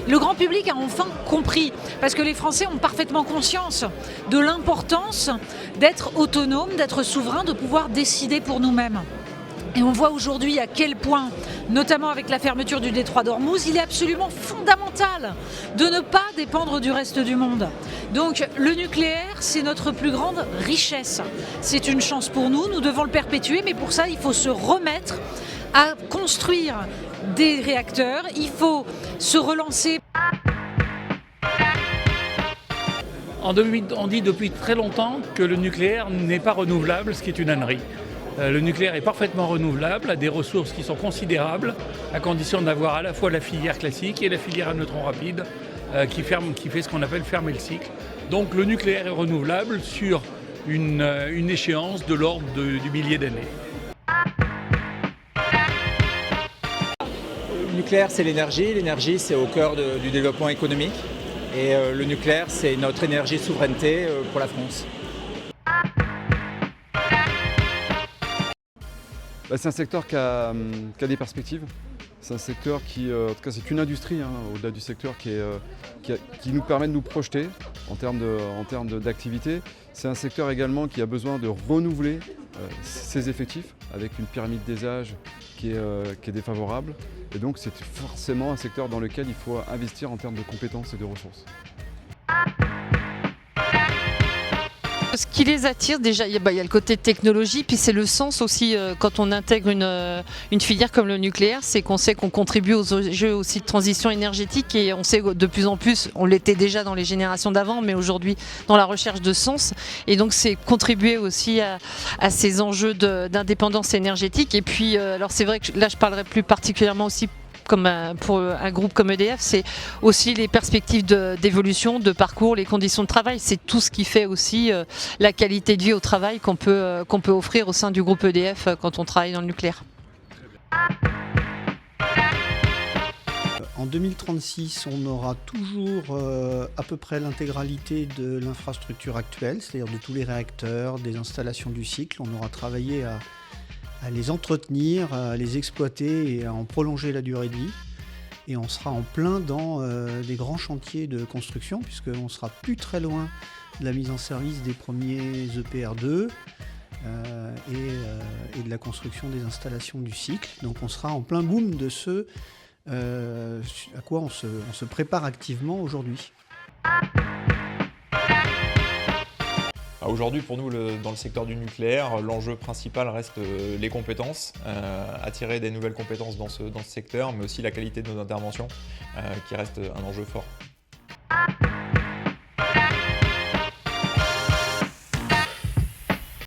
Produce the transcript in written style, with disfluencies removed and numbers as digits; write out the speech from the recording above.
Le grand public a enfin compris, parce que les Français ont parfaitement conscience de l'importance d'être autonome, d'être souverain, de pouvoir décider pour nous-mêmes. Et on voit aujourd'hui à quel point, notamment avec la fermeture du détroit d'Ormuz, il est absolument fondamental de ne pas dépendre du reste du monde. Donc le nucléaire, c'est notre plus grande richesse. C'est une chance pour nous, nous devons le perpétuer, mais pour ça, il faut se remettre à construire des réacteurs, il faut se relancer. On dit depuis très longtemps que le nucléaire n'est pas renouvelable, ce qui est une ânnerie. Le nucléaire est parfaitement renouvelable, a des ressources qui sont considérables, à condition d'avoir à la fois la filière classique et la filière à neutrons rapides qui fait ce qu'on appelle fermer le cycle. Donc le nucléaire est renouvelable sur une échéance de l'ordre du millier d'années. Le nucléaire, c'est l'énergie. L'énergie, c'est au cœur du développement économique. Et le nucléaire, c'est notre énergie de souveraineté pour la France. C'est un secteur qui a des perspectives. C'est un secteur qui, en tout cas c'est une industrie au-delà du secteur qui nous permet de nous projeter en termes d'activité. C'est un secteur également qui a besoin de renouveler ses effectifs avec une pyramide des âges qui est défavorable. Et donc c'est forcément un secteur dans lequel il faut investir en termes de compétences et de ressources. Ce qui les attire, déjà, il y a le côté technologie, puis c'est le sens aussi quand on intègre une filière comme le nucléaire, c'est qu'on sait qu'on contribue aux enjeux aussi de transition énergétique et on sait de plus en plus, on l'était déjà dans les générations d'avant, mais aujourd'hui dans la recherche de sens. Et donc c'est contribuer aussi à ces enjeux d'indépendance énergétique. Et puis, alors c'est vrai que là je parlerai plus particulièrement aussi pour un groupe comme EDF, c'est aussi les perspectives d'évolution, de parcours, les conditions de travail. C'est tout ce qui fait aussi la qualité de vie au travail qu'on peut offrir au sein du groupe EDF quand on travaille dans le nucléaire. En 2036, on aura toujours à peu près l'intégralité de l'infrastructure actuelle, c'est-à-dire de tous les réacteurs, des installations du cycle. On aura travaillé à les entretenir, à les exploiter et à en prolonger la durée de vie. Et on sera en plein dans des grands chantiers de construction, puisqu'on sera plus très loin de la mise en service des premiers EPR2 et de la construction des installations du cycle. Donc on sera en plein boom de ce à quoi on se prépare activement aujourd'hui. Aujourd'hui, pour nous, dans le secteur du nucléaire, l'enjeu principal reste les compétences, attirer des nouvelles compétences dans ce secteur, mais aussi la qualité de nos interventions, qui reste un enjeu fort.